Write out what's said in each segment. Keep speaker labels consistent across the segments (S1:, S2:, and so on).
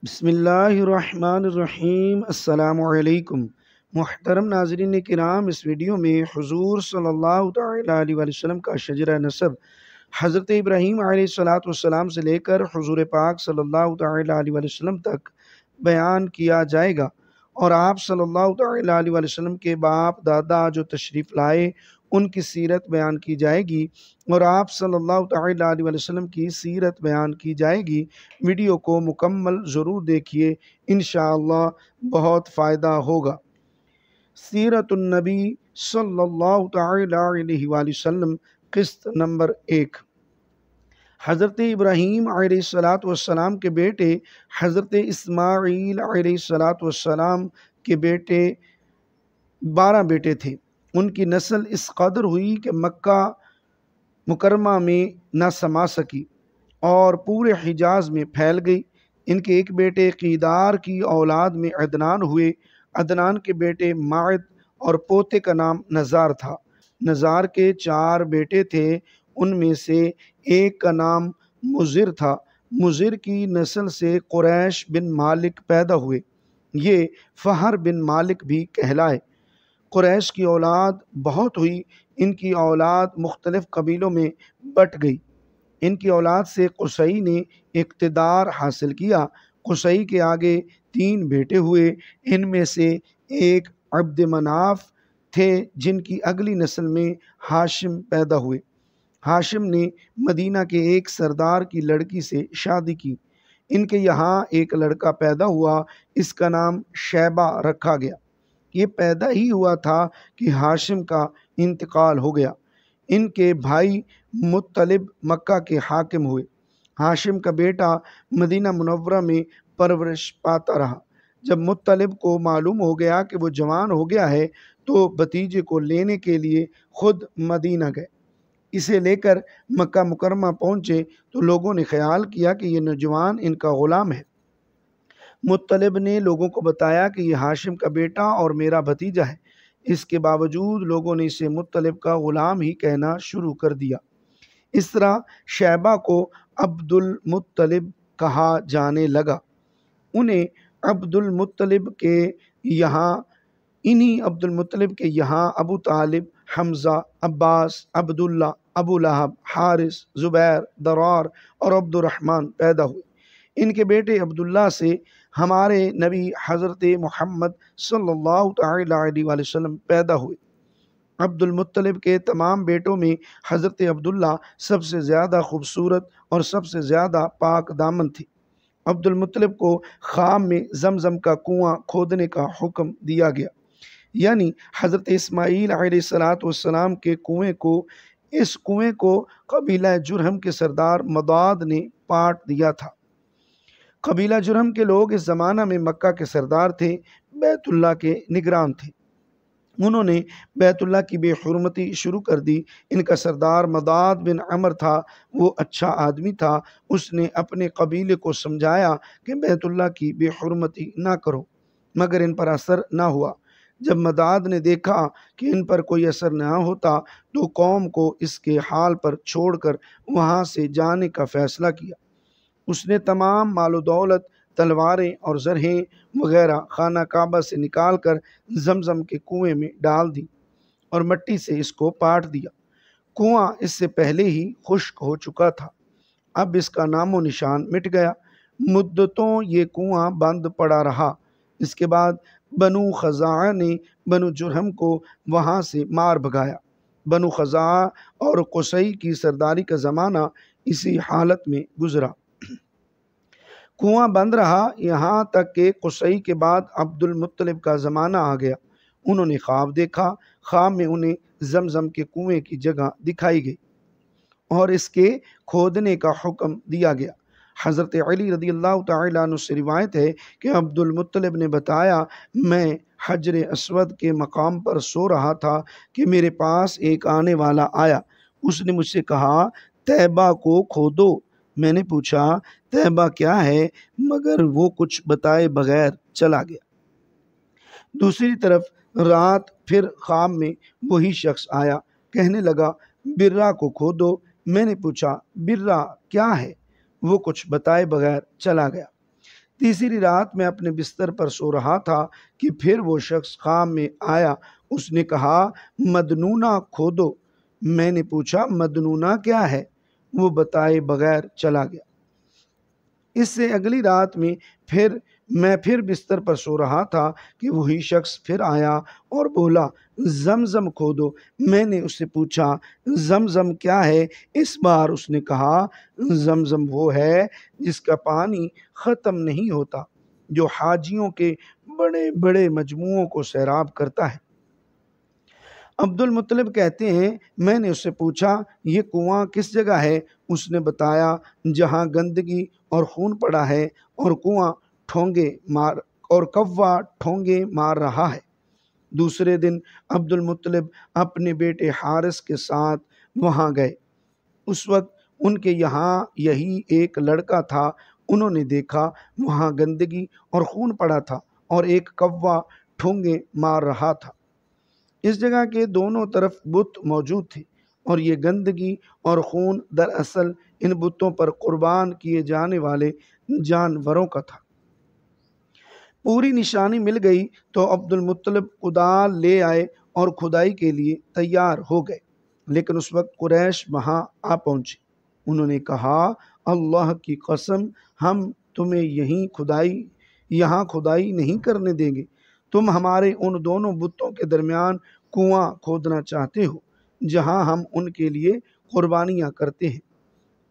S1: بسم اللہ الرحمن الرحیم۔ السلام علیکم محترم ناظرین کرام، اس ویڈیو میں حضور صلی اللہ تعالیٰ علیہ وسلم کا شجرہ نسب حضرت ابراہیم علیہ السلام سے لے کر حضور پاک صلی اللہ تعالیٰ علیہ وسلم تک بیان کیا جائے گا، اور آپ صلی اللہ تعالیٰ علیہ وسلم کے باپ دادا جو تشریف لائے ان کی سیرت بیان کی جائے گی، اور آپ صلی اللہ تعالیٰ علیہ وسلم کی سیرت بیان کی جائے گی۔ ویڈیو کو مکمل ضرور دیکھیے، انشاءاللہ بہت فائدہ ہوگا۔ سیرت النبی صلی اللہ تعالیٰ علیہ وآلہ وسلم، قسط نمبر 1۔ حضرت ابراہیم علیہ السلام کے بیٹے حضرت اسماعیل علیہ السلام کے 12 بیٹے تھے۔ ان کی نسل اس قدر ہوئی کہ مکہ مکرمہ میں نہ سما سکی اور پورے حجاز میں پھیل گئی۔ ان کے ایک بیٹے قیدار کی اولاد میں عدنان ہوئے۔ عدنان کے بیٹے معد اور پوتے کا نام نزار تھا۔ نزار کے 4 بیٹے تھے، ان میں سے ایک کا نام مضر تھا۔ مضر کی نسل سے قریش بن مالک پیدا ہوئے، یہ فہر بن مالک بھی کہلائے۔ قریش کی اولاد بہت ہوئی، ان کی اولاد مختلف قبیلوں میں بٹ گئی۔ ان کی اولاد سے قصی نے اقتدار حاصل کیا۔ قصی کے آگے 3 بیٹے ہوئے، ان میں سے ایک عبد مناف تھے، جن کی اگلی نسل میں ہاشم پیدا ہوئے۔ ہاشم نے مدینہ کے ایک سردار کی لڑکی سے شادی کی۔ ان کے یہاں ایک لڑکا پیدا ہوا، اس کا نام شیبہ رکھا گیا۔ یہ پیدا ہی ہوا تھا کہ ہاشم کا انتقال ہو گیا۔ ان کے بھائی مطلب مکہ کے حاکم ہوئے۔ ہاشم کا بیٹا مدینہ منورہ میں پرورش پاتا رہا۔ جب مطلب کو معلوم ہو گیا کہ وہ جوان ہو گیا ہے تو بھتیجے کو لینے کے لیے خود مدینہ گئے۔ اسے لے کر مکہ مکرمہ پہنچے تو لوگوں نے خیال کیا کہ یہ نوجوان ان کا غلام ہے۔ مطلب نے لوگوں کو بتایا کہ یہ ہاشم کا بیٹا اور میرا بھتیجا ہے۔ اس کے باوجود لوگوں نے اسے مطلب کا غلام ہی کہنا شروع کر دیا۔ اس طرح شیبہ کو عبد المطلب کہا جانے لگا۔ انہیں عبد المطلب کے یہاں ابو طالب، حمزہ، عباس، عبداللہ، ابو لہب، حارث، زبیر، درار اور عبد الرحمن پیدا ہوئے۔ ان کے بیٹے عبداللہ سے ہمارے نبی حضرت محمد صلی اللہ تعالیٰ علیہ وسلم پیدا ہوئے۔ عبد المطلب کے تمام بیٹوں میں حضرت عبداللہ سب سے زیادہ خوبصورت اور سب سے زیادہ پاک دامن تھے۔ عبد المطلب کو خام میں زمزم کا کنواں کھودنے کا حکم دیا گیا، یعنی حضرت اسماعیل علیہ السلام کے اس کنویں کو قبیلہ جرہم کے سردار مداد نے پاٹ دیا تھا۔ قبیلہ جرہم کے لوگ اس زمانہ میں مکہ کے سردار تھے، بیت اللہ کے نگران تھے۔ انہوں نے بیت اللہ کی بے حرمتی شروع کر دی۔ ان کا سردار مداد بن عمر تھا، وہ اچھا آدمی تھا۔ اس نے اپنے قبیلے کو سمجھایا کہ بیت اللہ کی بے حرمتی نہ کرو، مگر ان پر اثر نہ ہوا۔ جب مداد نے دیکھا کہ ان پر کوئی اثر نہ ہوتا تو قوم کو اس کے حال پر چھوڑ کر وہاں سے جانے کا فیصلہ کیا۔ اس نے تمام مال و دولت، تلواریں اور زرہیں وغیرہ خانہ کعبہ سے نکال کر زمزم کے کنویں میں ڈال دی اور مٹی سے اس کو پاٹ دیا۔ کنواں اس سے پہلے ہی خشک ہو چکا تھا، اب اس کا نام و نشان مٹ گیا۔ مدتوں یہ کنواں بند پڑا رہا۔ اس کے بعد بنو خزاعہ نے بنو جرہم کو وہاں سے مار بھگایا۔ بنو خزاعہ اور قصی کی سرداری کا زمانہ اسی حالت میں گزرا۔ کنواں بند رہا یہاں تک کہ قصی کے بعد عبد المطلب کا زمانہ آ گیا۔ انہوں نے خواب دیکھا۔ خواب میں انہیں زمزم کے کنویں کی جگہ دکھائی گئی اور اس کے کھودنے کا حکم دیا گیا۔ حضرت علی رضی اللہ تعالیٰ عنہ سے روایت ہے کہ عبد المطلب نے بتایا، میں حجر اسود کے مقام پر سو رہا تھا کہ میرے پاس ایک آنے والا آیا۔ اس نے مجھ سے کہا، طیبہ کو کھودو۔ میں نے پوچھا طیبہ کیا ہے، مگر وہ کچھ بتائے بغیر چلا گیا۔ دوسری طرف رات پھر خواب میں وہی شخص آیا، کہنے لگا برہ کو کھودو۔ میں نے پوچھا برہ کیا ہے، وہ کچھ بتائے بغیر چلا گیا۔ تیسری رات میں اپنے بستر پر سو رہا تھا کہ پھر وہ شخص خواب میں آیا۔ اس نے کہا مدنونہ کھودو۔ میں نے پوچھا مدنونہ کیا ہے؟ وہ بتائے بغیر چلا گیا۔ اس سے اگلی رات میں میں پھر بستر پر سو رہا تھا کہ وہی شخص پھر آیا اور بولا زمزم کھودو۔ میں نے اس سے پوچھا زمزم کیا ہے؟ اس بار اس نے کہا زمزم وہ ہے جس کا پانی ختم نہیں ہوتا، جو حاجیوں کے بڑے بڑے مجموعوں کو سیراب کرتا ہے۔ عبد المطلب کہتے ہیں میں نے اس سے پوچھا یہ کنواں کس جگہ ہے؟ اس نے بتایا جہاں گندگی اور خون پڑا ہے اور کوہ ٹھونگے مار رہا ہے۔ دوسرے دن عبد المطلب اپنے بیٹے حارث کے ساتھ وہاں گئے۔ اس وقت ان کے یہاں یہی ایک لڑکا تھا۔ انہوں نے دیکھا وہاں گندگی اور خون پڑا تھا اور ایک کوا ٹھونگے مار رہا تھا۔ اس جگہ کے دونوں طرف بت موجود تھے اور یہ گندگی اور خون دراصل ان بتوں پر قربان کیے جانے والے جانوروں کا تھا۔ پوری نشانی مل گئی تو عبد المطلب کدال لے آئے اور کھدائی کے لیے تیار ہو گئے، لیکن اس وقت قریش وہاں آ پہنچے۔ انہوں نے کہا اللہ کی قسم ہم تمہیں یہاں کھدائی نہیں کرنے دیں گے۔ تم ہمارے ان دونوں بتوں کے درمیان کنواں کھودنا چاہتے ہو جہاں ہم ان کے لیے قربانیاں کرتے ہیں۔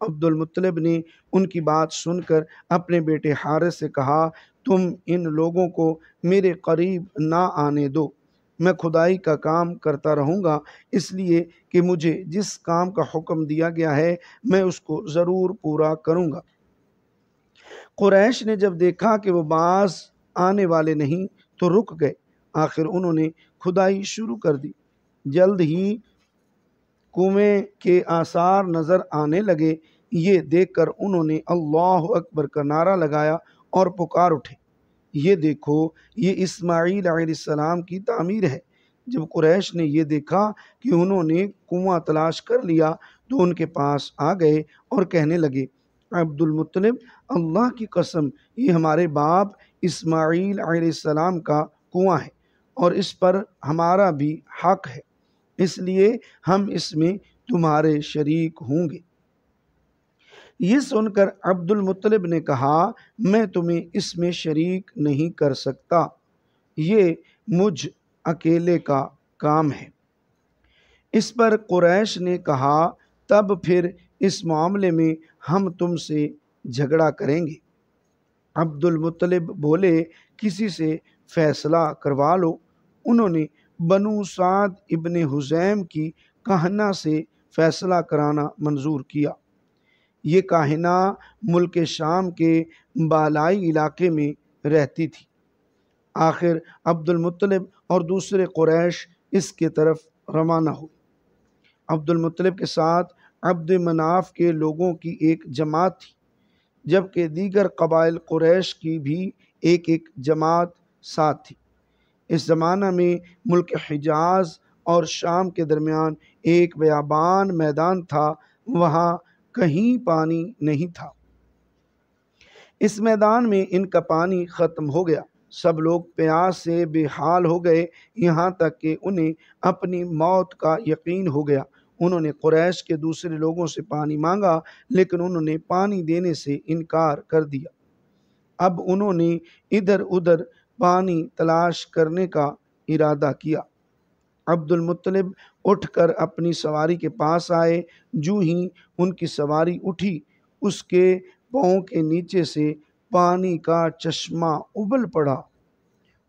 S1: عبد المطلب نے ان کی بات سن کر اپنے بیٹے حارث سے کہا تم ان لوگوں کو میرے قریب نہ آنے دو، میں کھدائی کا کام کرتا رہوں گا، اس لیے کہ مجھے جس کام کا حکم دیا گیا ہے میں اس کو ضرور پورا کروں گا۔ قریش نے جب دیکھا کہ وہ باز آنے والے نہیں تو رک گئے۔ آخر انہوں نے کھدائی شروع کر دی۔ جلد ہی کنویں کے آثار نظر آنے لگے۔ یہ دیکھ کر انہوں نے اللہ اکبر کا نعرہ لگایا اور پکار اٹھے یہ دیکھو یہ اسماعیل علیہ السلام کی تعمیر ہے۔ جب قریش نے یہ دیکھا کہ انہوں نے کنواں تلاش کر لیا تو ان کے پاس آ گئے اور کہنے لگے عبد المطلب اللہ کی قسم یہ ہمارے باپ اسماعیل علیہ السلام کا کنواں ہے اور اس پر ہمارا بھی حق ہے، اس لیے ہم اس میں تمہارے شریک ہوں گے۔ یہ سن کر عبد المطلب نے کہا میں تمہیں اس میں شریک نہیں کر سکتا، یہ مجھ اکیلے کا کام ہے۔ اس پر قریش نے کہا تب پھر اس معاملے میں ہم تم سے جھگڑا کریں گے۔ عبد المطلب بولے کسی سے فیصلہ کروا لو۔ انہوں نے بنو سعد ابن حزیم کی کاہنہ سے فیصلہ کرانا منظور کیا۔ یہ کاہنہ ملک شام کے بالائی علاقے میں رہتی تھی۔ آخر عبد المطلب اور دوسرے قریش اس کے طرف روانہ ہوئے۔ عبد المطلب کے ساتھ عبد مناف کے لوگوں کی ایک جماعت تھی، جبکہ دیگر قبائل قریش کی بھی ایک جماعت ساتھ تھی۔ اس زمانہ میں ملک حجاز اور شام کے درمیان ایک بیابان میدان تھا، وہاں کہیں پانی نہیں تھا۔ اس میدان میں ان کا پانی ختم ہو گیا۔ سب لوگ پیاس سے بے حال ہو گئے، یہاں تک کہ انہیں اپنی موت کا یقین ہو گیا۔ انہوں نے قریش کے دوسرے لوگوں سے پانی مانگا لیکن انہوں نے پانی دینے سے انکار کر دیا۔ اب انہوں نے ادھر ادھر پانی تلاش کرنے کا ارادہ کیا۔ عبد المطلب اٹھ کر اپنی سواری کے پاس آئے۔ جو ہی ان کی سواری اٹھی اس کے پاؤں کے نیچے سے پانی کا چشمہ ابل پڑا۔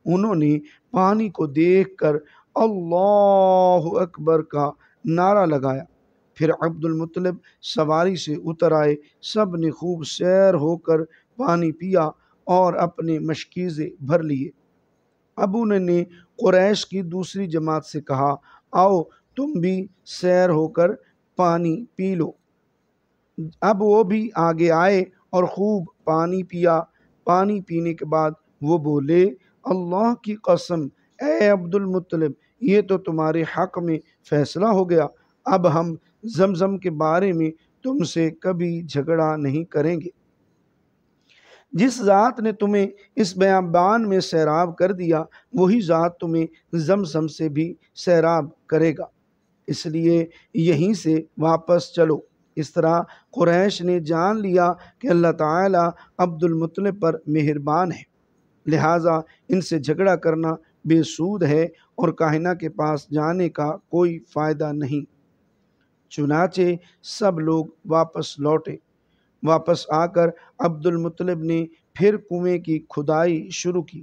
S1: انہوں نے پانی کو دیکھ کر اللہ اکبر کا نعرہ لگایا۔ پھر عبد المطلب سواری سے اتر آئے۔ سب نے خوب سیر ہو کر پانی پیا اور اپنے مشکیزے بھر لیے۔ اب انہوں نے قریش کی دوسری جماعت سے کہا آؤ تم بھی سیر ہو کر پانی پی لو۔ اب وہ بھی آگے آئے اور خوب پانی پیا۔ پانی پینے کے بعد وہ بولے اللہ کی قسم اے عبد المطلب یہ تو تمہارے حق میں فیصلہ ہو گیا، اب ہم زمزم کے بارے میں تم سے کبھی جھگڑا نہیں کریں گے۔ جس ذات نے تمہیں اس بیابان میں سیراب کر دیا وہی ذات تمہیں زمزم سے بھی سیراب کرے گا، اس لیے یہیں سے واپس چلو۔ اس طرح قریش نے جان لیا کہ اللہ تعالیٰ عبد المطلب پر مہربان ہے، لہٰذا ان سے جھگڑا کرنا بے سود ہے اور کاہنہ کے پاس جانے کا کوئی فائدہ نہیں۔ چنانچہ سب لوگ واپس لوٹے۔ واپس آ کر عبد المطلب نے پھر کنویں کی کھدائی شروع کی۔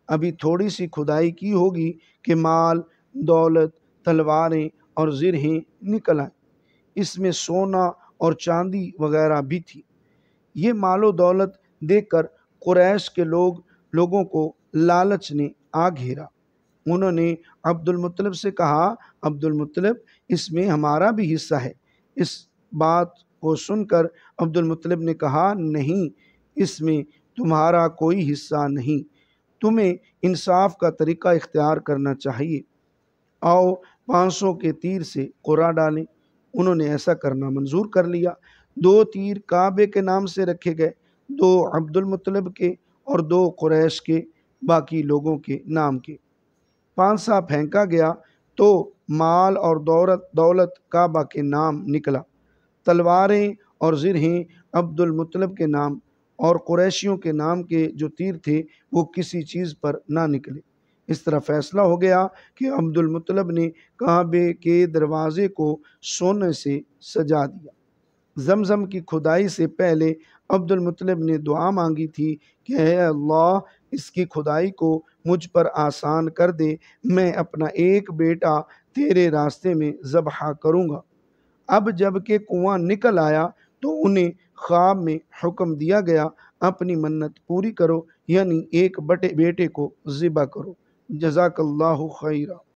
S1: ابھی تھوڑی سی کھدائی کی ہوگی کہ مال، دولت، تلواریں اور زرہیں نکل آئیں۔ اس میں سونا اور چاندی وغیرہ بھی تھی۔ یہ مال و دولت دیکھ کر قریش کے لوگوں کو لالچ نے آ گھیرا۔ انہوں نے عبد المطلب سے کہا، عبد المطلب اس میں ہمارا بھی حصہ ہے۔ اس بات کو سن کر عبد المطلب نے کہا، نہیں، اس میں تمہارا کوئی حصہ نہیں، تمہیں انصاف کا طریقہ اختیار کرنا چاہیے۔ آؤ 500 کے تیر سے قرعہ ڈالیں۔ انہوں نے ایسا کرنا منظور کر لیا۔ 2 تیر کعبے کے نام سے رکھے گئے، 2 عبد المطلب کے اور 2 قریش کے، باقی لوگوں کے نام کے۔ پانسا پھینکا گیا تو مال اور دولت کعبہ کے نام نکلا، تلواریں اور زرہیں عبد المطلب کے نام، اور قریشیوں کے نام کے جو تیر تھے وہ کسی چیز پر نہ نکلے۔ اس طرح فیصلہ ہو گیا کہ عبد المطلب نے کعبے کے دروازے کو سونے سے سجا دیا۔ زمزم کی کھدائی سے پہلے عبد المطلب نے دعا مانگی تھی کہ اے اللہ، اس کی کھدائی کو مجھ پر آسان کر دے، میں اپنا ایک بیٹا تیرے راستے میں ذبح کروں گا۔ اب جب کہ کنواں نکل آیا تو انہیں خواب میں حکم دیا گیا، اپنی منت پوری کرو، یعنی ایک بیٹے کو ذبح کرو۔ جزاک اللہ خیرہ۔